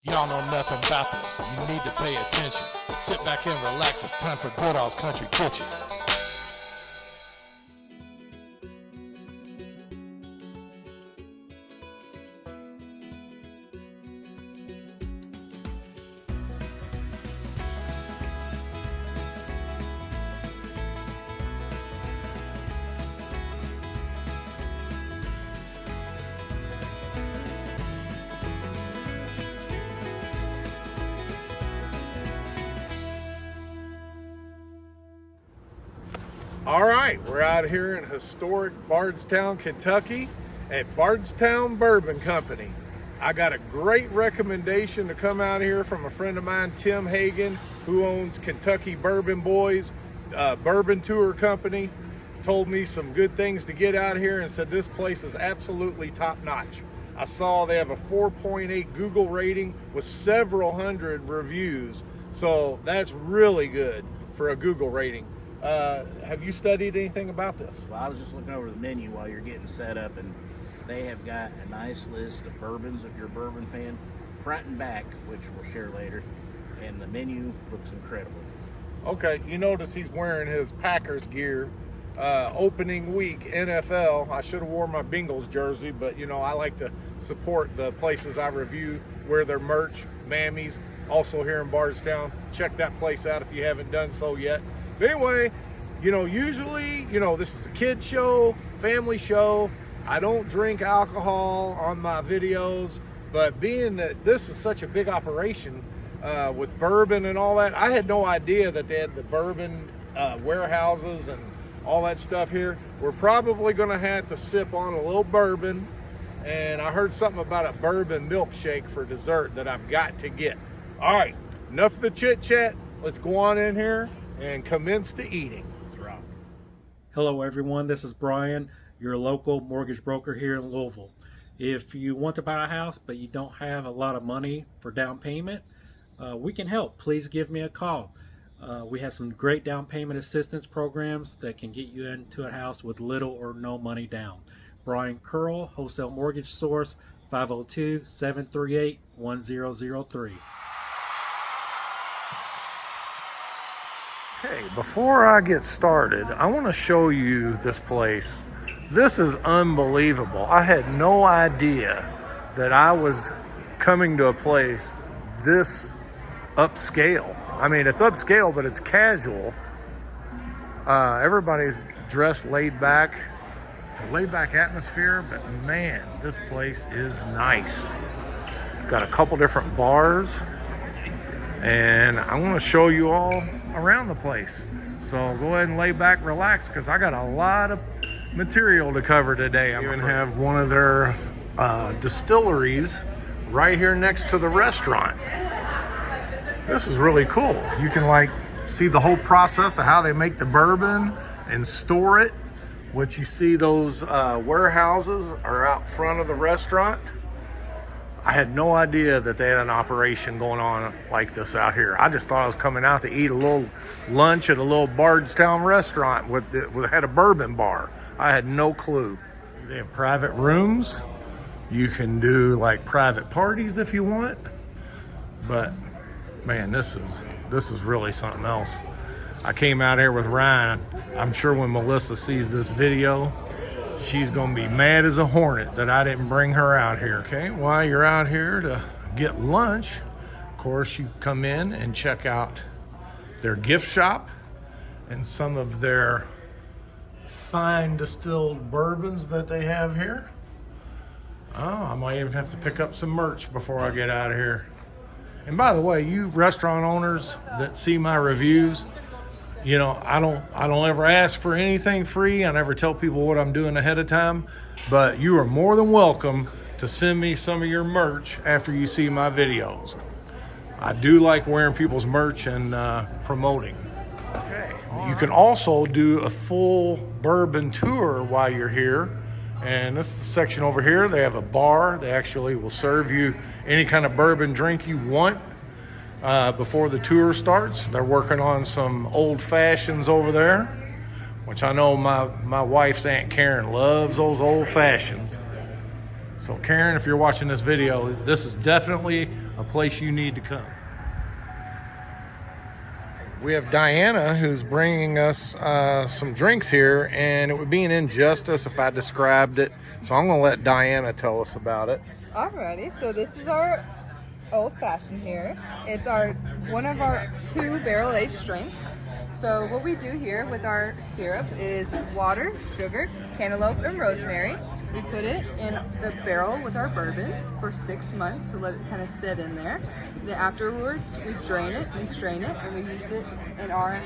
Y'all know nothing about this. You need to pay attention. Sit back and relax. It's time for Goodall's Country Kitchen. All right, we're out here in historic Bardstown, Kentucky at Bardstown Bourbon Company. I got a great recommendation to come out here from a friend of mine, Tim Hagan, who owns Kentucky Bourbon Boys Bourbon Tour Company. Told me some good things to get out here and said this place is absolutely top notch. I saw they have a 4.8 Google rating with several hundred reviews, so that's really good for a Google rating. Have you studied anything about this? Well, I was just looking over the menu while you're getting set up, and they have got a nice list of bourbons if you're a bourbon fan, front and back, which we'll share later, and the menu looks incredible. Okay, you notice he's wearing his Packers gear. Opening week, NFL. I should have worn my Bengals jersey, but you know, I like to support the places I review, wear their merch, Mammy's, also here in Bardstown. Check that place out if you haven't done so yet. But anyway, you know, usually, you know, this is a kid show, family show. I don't drink alcohol on my videos, but being that this is such a big operation with bourbon and all that, I had no idea that they had the bourbon warehouses and all that stuff here. We're probably gonna have to sip on a little bourbon, and I heard something about a bourbon milkshake for dessert that I've got to get. All right, enough of the chit chat. Let's go on in here and commence the eating. Let's rock. Hello everyone, this is Brian, your local mortgage broker here in Louisville. If you want to buy a house but you don't have a lot of money for down payment, we can help. Please give me a call. We have some great down payment assistance programs that can get you into a house with little or no money down. Brian Curl, Wholesale Mortgage Source, 502-738-1003. Okay, before I get started, I want to show you this place. This is unbelievable. I had no idea that I was coming to a place this upscale. I mean, it's upscale, but it's casual. Everybody's dressed laid back. It's a laid back atmosphere, but man, this place is nice. Got a couple different bars, and I want to show you all around the place. So go ahead and lay back, relax, because I got a lot of material to cover today. I even have one of their distilleries right here next to the restaurant. This is really cool. You can like see the whole process of how they make the bourbon and store it. What you see, those warehouses are out front of the restaurant. I had no idea that they had an operation going on like this out here. I just thought I was coming out to eat a little lunch at a little Bardstown restaurant had a bourbon bar. I had no clue. They have private rooms. You can do like private parties if you want, but man, this is really something else. I came out here with Ryan. I'm sure when Melissa sees this video, she's gonna be mad as a hornet that I didn't bring her out here. Okay, while you're out here to get lunch, of course, you come in and check out their gift shop and some of their fine distilled bourbons that they have here. Oh, I might even have to pick up some merch before I get out of here. And by the way, you restaurant owners that see my reviews, you know, I don't ever ask for anything free. I never tell people what I'm doing ahead of time, but you are more than welcome to send me some of your merch after you see my videos. I do like wearing people's merch and promoting. Okay. You can also do a full bourbon tour while you're here. And this is the section over here. They have a bar. They actually will serve you any kind of bourbon drink you want before the tour starts. They're working on some old fashions over there, which I know my wife's Aunt Karen loves those old fashions. So Karen, if you're watching this video, this is definitely a place you need to come. We have Diana who's bringing us some drinks here, and it would be an injustice if I described it. So I'm going to let Diana tell us about it. Alrighty, so this is our old fashioned here. It's one of our 2 barrel-aged drinks. So what we do here with our syrup is water, sugar, cantaloupe, and rosemary. We put it in the barrel with our bourbon for 6 months to let it kind of sit in there. Then afterwards, we drain it and strain it, and we use it in our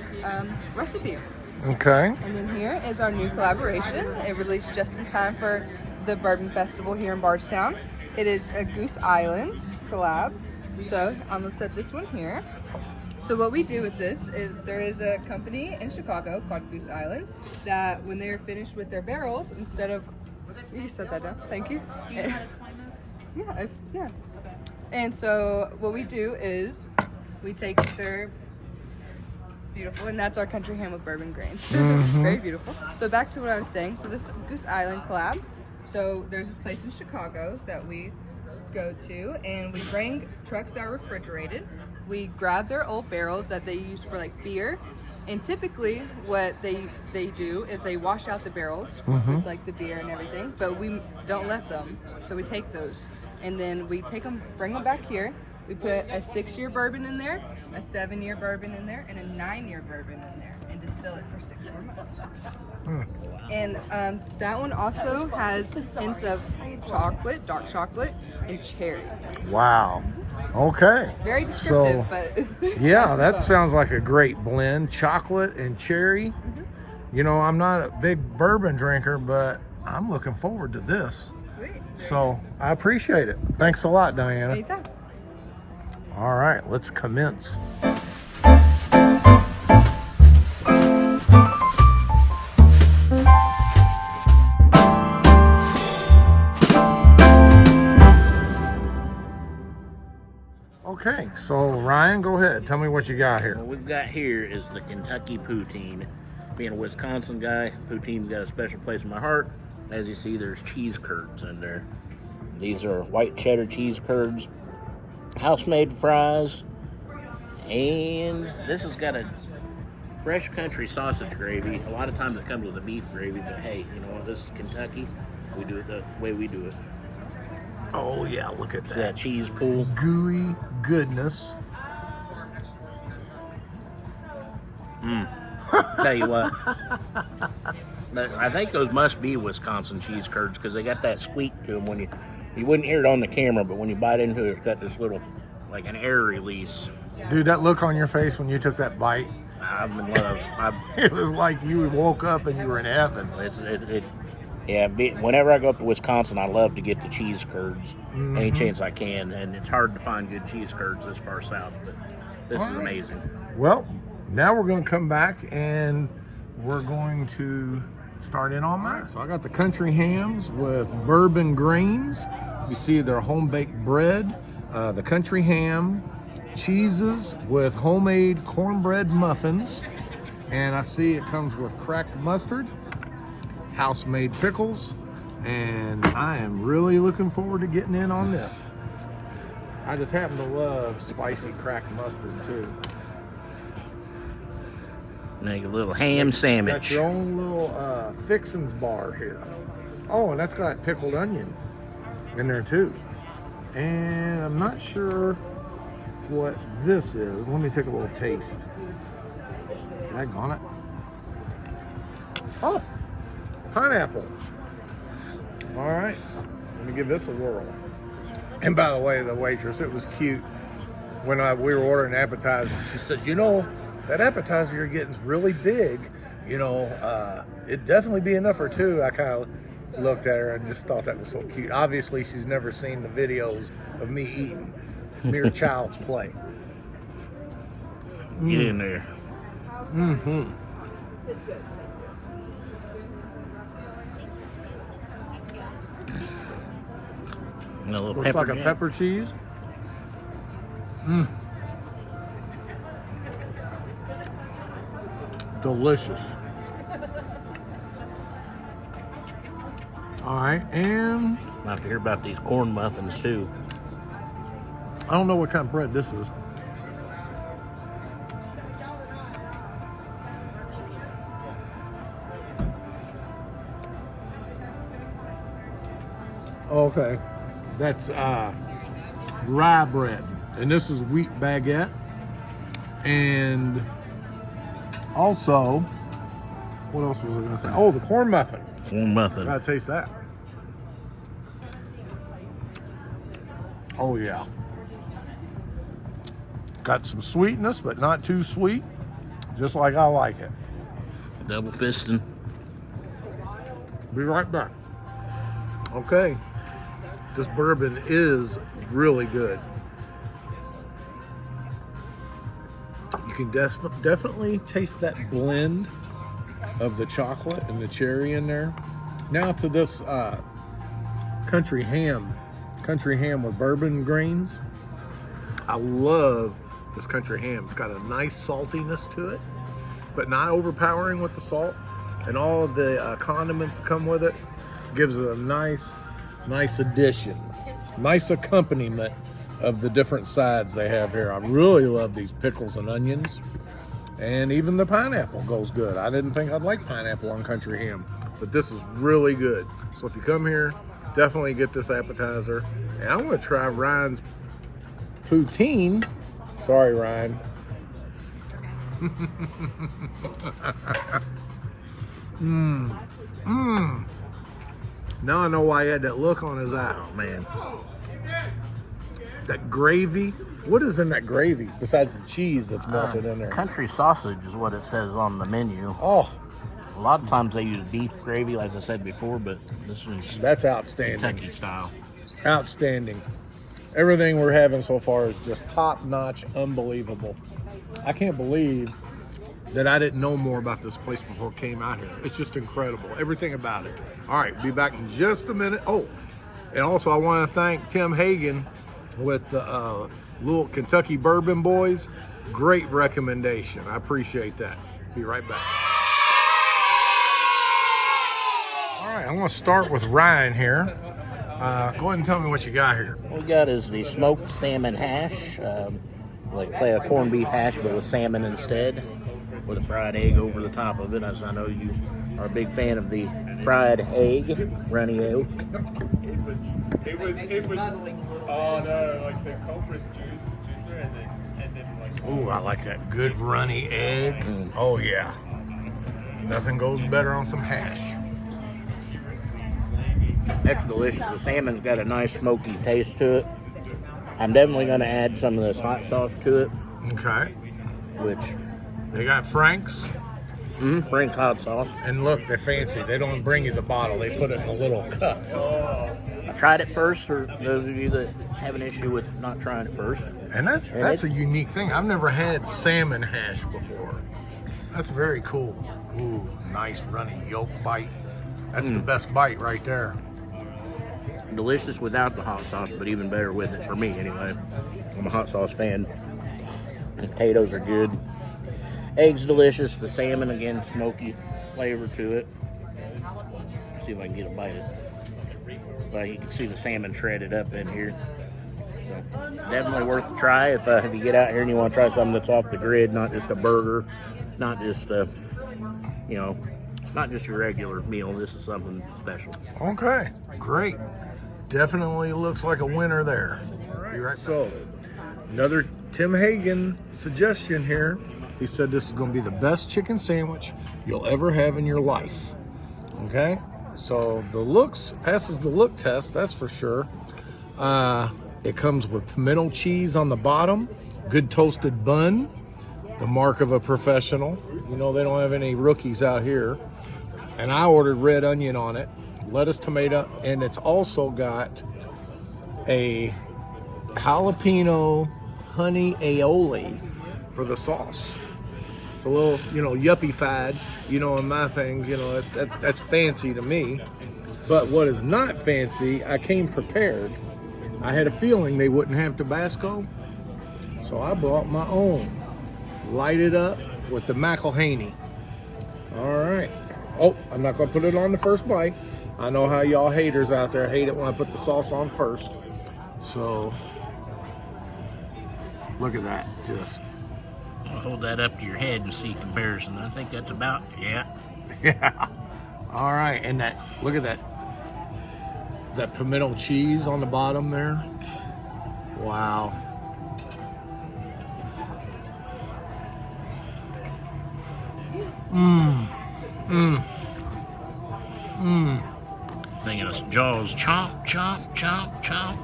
recipe. Okay. And then here is our new collaboration. It released just in time for the Bourbon Festival here in Bardstown. It is a Goose Island collab. So I'm gonna set this one here. So what we do with this is there is a company in Chicago called Goose Island that when they're finished with their barrels, instead of, you set that down, thank you. Yeah. And so what we do is we take their beautiful, and that's our country ham with bourbon grains. Very beautiful. So back to what I was saying. So this Goose Island collab. So there's this place in Chicago that we go to, and we bring trucks that are refrigerated. We grab their old barrels that they use for like beer, and typically what they do is they wash out the barrels with like the beer and everything, but we don't let them. So we take those, and then we take them, bring them back here. We put a 6-year bourbon in there, a 7-year bourbon in there, and a 9-year bourbon in there, and distill it for 6 more months. And that one also has hints of chocolate, dark chocolate, and cherry. Wow. Okay. Very descriptive, but yeah, that sounds like a great blend. Chocolate and cherry. You know, I'm not a big bourbon drinker, but I'm looking forward to this. Sweet. So I appreciate it. Thanks a lot, Diana. Anytime. All right, let's commence. Okay, so Ryan, go ahead. Tell me what you got here. What we've got here is the Kentucky poutine. Being a Wisconsin guy, poutine's got a special place in my heart. As you see, there's cheese curds in there. These are white cheddar cheese curds, house-made fries, and this has got a fresh country sausage gravy. A lot of times it comes with a beef gravy, but hey, you know what? This is Kentucky. We do it the way we do it. Oh yeah, look at It's that. that cheese pool. Gooey goodness. Tell you what, I think those must be Wisconsin cheese curds because they got that squeak to them when you wouldn't hear it on the camera, but when you bite into it, it's got this little, like an air release. Dude, that look on your face when you took that bite, I'm in love. it was like you woke up and you were in heaven. Whenever I go up to Wisconsin, I love to get the cheese curds any chance I can, and it's hard to find good cheese curds this far south, but this is amazing. Well, now we're going to come back and we're going to start in on mine. So I got the country hams with bourbon grains. You see their home-baked bread, the country ham, cheeses with homemade cornbread muffins, and I see it comes with cracked mustard, house-made pickles, and I am really looking forward to getting in on this. I just happen to love spicy cracked mustard too. Make a little ham sandwich. Got your own little fixins bar here. Oh, and that's got pickled onion in there too. And I'm not sure what this is. Let me take a little taste. Daggone it. Oh, pineapple. All right, let me give this a whirl. And by the way, the waitress, it was cute. When we were ordering appetizers, she said, you know, that appetizer you're getting is really big. You know, it'd definitely be enough for 2. I kind of looked at her and just thought that was so cute. Obviously, she's never seen the videos of me eating. Mere child's play. Get in there. Mm-hmm. And a little Looks pepper like a jack. pepper cheese. Delicious. All right, and I'll have to hear about these corn muffins too. don't know what kind of bread this is. Okay, that's rye bread, and this is wheat baguette, and also, what else was I going to say? Oh, the corn muffin. Corn muffin. Gotta taste that. Oh yeah. Got some sweetness, but not too sweet, just like I like it. Double fisting. Be right back. Okay. This bourbon is really good. You can definitely taste that blend of the chocolate and the cherry in there. Now to this country ham with bourbon grains. I love this country ham. It's got a nice saltiness to it, but not overpowering with the salt. And all of the condiments come with it. Gives it a nice addition, nice accompaniment of the different sides they have here. I really love these pickles and onions, and even the pineapple goes good. I didn't think I'd like pineapple on country ham, but this is really good. So if you come here, definitely get this appetizer. And I'm gonna try Ryan's poutine. Sorry, Ryan. Now I know why he had that look on his eye. Oh man. That gravy. What is in that gravy besides the cheese that's melted in there? Country sausage is what it says on the menu. Oh, A lot of times they use beef gravy, as I said before, but this is that's outstanding. Kentucky style. Outstanding. Everything we're having so far is just top notch, unbelievable. I can't believe that I didn't know more about this place before I came out here. It's just incredible, everything about it. All right, be back in just a minute. Oh, and also I want to thank Tim Hagen with the Little Kentucky Bourbon Boys. Great recommendation. I appreciate that. Be right back. All right, I'm going to start with Ryan here. Go ahead and tell me what you got here. What we got is the smoked salmon hash. Like play a corned beef hash, but with salmon instead, with a fried egg over the top of it. As I know you are a big fan of the fried egg, runny yolk. It was. Oh no! Like the Cobra's juicer, and then like. Ooh, I like that good runny egg. Oh yeah, nothing goes better on some hash. Extra delicious. The salmon's got a nice smoky taste to it. I'm definitely going to add some of this hot sauce to it, Okay, which they got Frank's, brings hot sauce. and look, they're fancy. They don't bring you the bottle; they put it in a little cup. I tried it first, for those of you that have an issue with not trying it first. And that's a unique thing. I've never had salmon hash before. That's very cool. Ooh, nice runny yolk bite. That's the best bite right there. Delicious without the hot sauce, but even better with it, for me anyway. I'm a hot sauce fan. The potatoes are good. Eggs delicious. The salmon, again, smoky flavor to it. Let's see if I can get a bite of it. But you can see the salmon shredded up in here. So, definitely worth a try if you get out here and you want to try something that's off the grid, not just a burger, not just not just your regular meal. This is something special. Okay, great. Definitely looks like a winner there. Be right. So, another Tim Hagen suggestion here. He said this is going to be the best chicken sandwich you'll ever have in your life. Okay, so the looks passes the look test, that's for sure. It comes with pimento cheese on the bottom, good toasted bun, the mark of a professional. You know they don't have any rookies out here. And I ordered red onion on it, lettuce, tomato, and it's also got a jalapeno honey aioli for the sauce. It's a little, yuppie-fied, in my things, that's fancy to me. But what is not fancy, I came prepared. I had a feeling they wouldn't have Tabasco, so I brought my own. Light it up with the McElhaney. All right. Oh, I'm not going to put it on the first bite. I know how y'all haters out there hate it when I put the sauce on first. So, Look at that, just. I'll hold that up to your head and see comparison. I think that's about, yeah. Yeah. All right, and that, look at that pimento cheese on the bottom there. Wow. Thinking of jaws, chomp, chomp, chomp, chomp.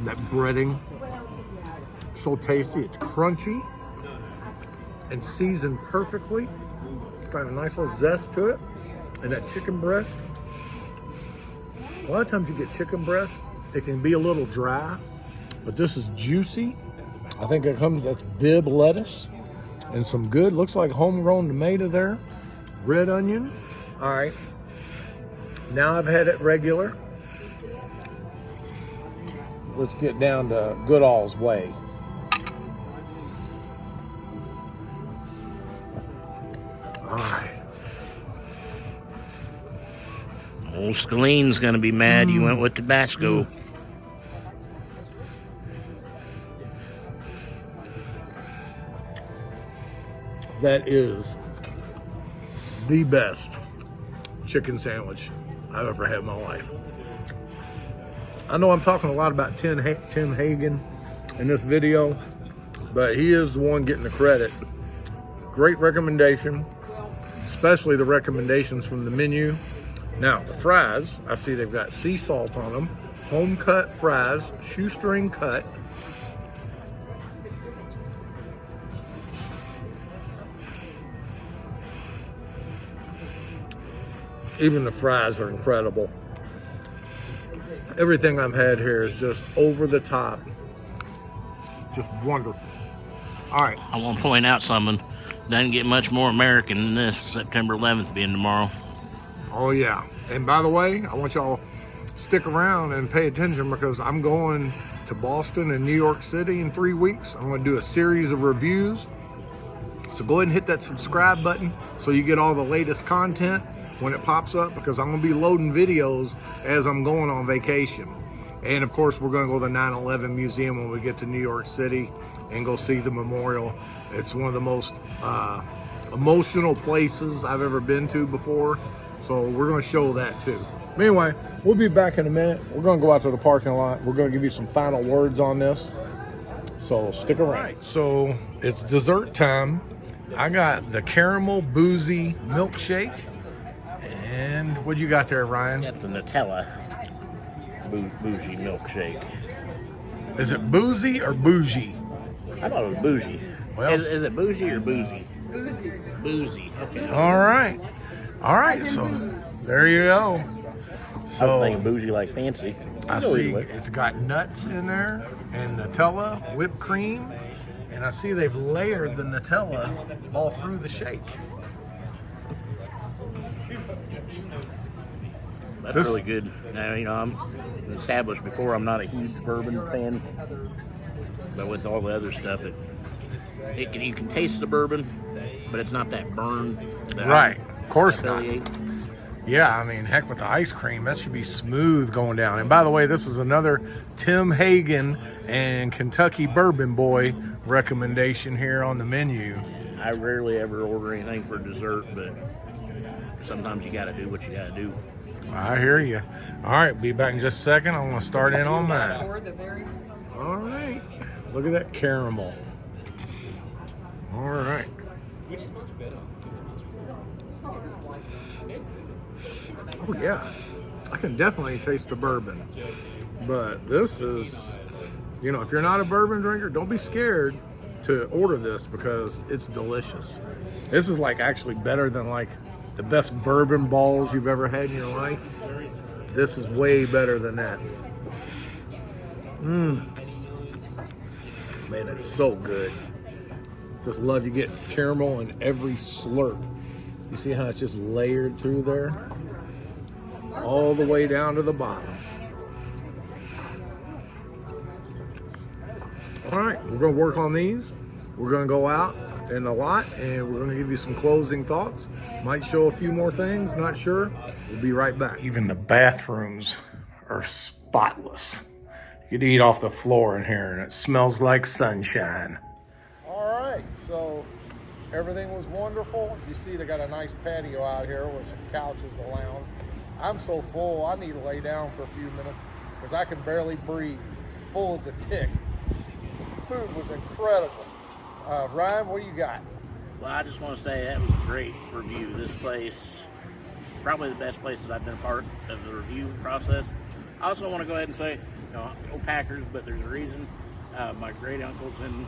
That breading, so tasty. It's crunchy and seasoned perfectly. It's got a nice little zest to it. And that chicken breast, a lot of times you get chicken breast, it can be a little dry, but this is juicy. I think that's Bib lettuce and some good, looks like homegrown tomato there, red onion. All right, now I've had it regular. Let's get down to Goodall's way. All right. Old Scalene's gonna be mad you went with Tabasco. That is the best chicken sandwich I've ever had in my life. I know I'm talking a lot about Tim Hagen in this video, but he is the one getting the credit. Great recommendation, especially the recommendations from the menu. Now, the fries, I see they've got sea salt on them, home cut fries, shoestring cut. Even the fries are incredible. Everything I've had here is just over the top. Just wonderful. All right. I want to point out something. Doesn't get much more American than this, September 11th being tomorrow. Oh, yeah. And by the way, I want y'all to stick around and pay attention because I'm going to Boston and New York City in 3 weeks. I'm going to do a series of reviews. So go ahead and hit that subscribe button so you get all the latest content when it pops up, because I'm going to be loading videos as I'm going on vacation. And of course, we're going to go to the 9/11 museum when we get to New York City and go see the memorial. It's one of the most emotional places I've ever been to before. So we're going to show that too. But anyway, we'll be back in a minute. We're going to go out to the parking lot. We're going to give you some final words on this. So stick around. All right, so it's dessert time. I got the caramel boozy milkshake. And what you got there, Ryan? Got the Nutella bougie milkshake. Is it boozy or bougie? I thought it was bougie. Well, is it bougie or boozy? Boozy. Boozy. Okay. All right. All right. As in So booze. there you go. I was So thinking bougie like fancy. I know see either way. it's got nuts in there and Nutella, whipped cream, and I see they've layered the Nutella all through the shake. That's really good. Now, you know, I'm established before I'm not a huge bourbon fan, but with all the other stuff, you can taste the bourbon, but it's not that burn. That Right. I Of course not. affiliate. Yeah, I mean, heck with the ice cream, that should be smooth going down. And by the way, this is another Tim Hagen and Kentucky Bourbon Boy recommendation here on the menu. I rarely ever order anything for dessert, but sometimes you got to do what you got to do. I hear you. All right, be back in just a second. I want to start in on mine. All right. Look at that caramel. All right. Oh, yeah. I can definitely taste the bourbon. But this is, you know, if you're not a bourbon drinker, don't be scared to order this because it's delicious. This is like actually better than like the best bourbon balls you've ever had in your life. This is way better than that. Man, it's so good. Just love you get caramel in every slurp. You see how it's just layered through there? All the way down to the bottom. All right, we're gonna work on these. We're gonna go out in the lot and we're gonna give you some closing thoughts. Might show a few more things, not sure. We'll be right back. Even the bathrooms are spotless. You could eat off the floor in here and it smells like sunshine. All right, so everything was wonderful. As you see, they got a nice patio out here with some couches to lounge. I'm so full, I need to lay down for a few minutes because I can barely breathe, full as a tick. Food was incredible. Ryan, what do you got? Well, I just want to say that was a great review. This place, probably the best place that I've been a part of the review process. I also want to go ahead and say, you know, go Packers, but there's a reason. My great uncle's in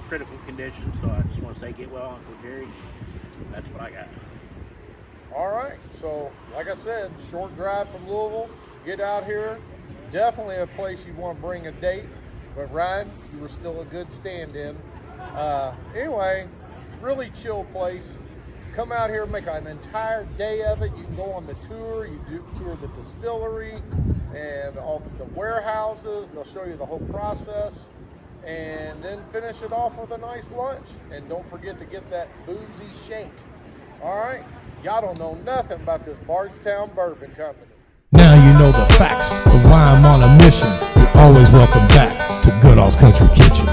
critical condition, so I just want to say get well, Uncle Jerry. That's what I got. All right, so like I said, short drive from Louisville. Get out here. Definitely a place you want to bring a date. But Ryan, you were still a good stand-in. Anyway, really chill place. Come out here, make an entire day of it. You can go on the tour. You do tour the distillery and all the warehouses. They'll show you the whole process. And then finish it off with a nice lunch. And don't forget to get that boozy shake. All right? Y'all don't know nothing about this Bardstown Bourbon Company. Now you know the facts of why I'm on a mission. You're always welcome back to Goodall's Country Kitchen.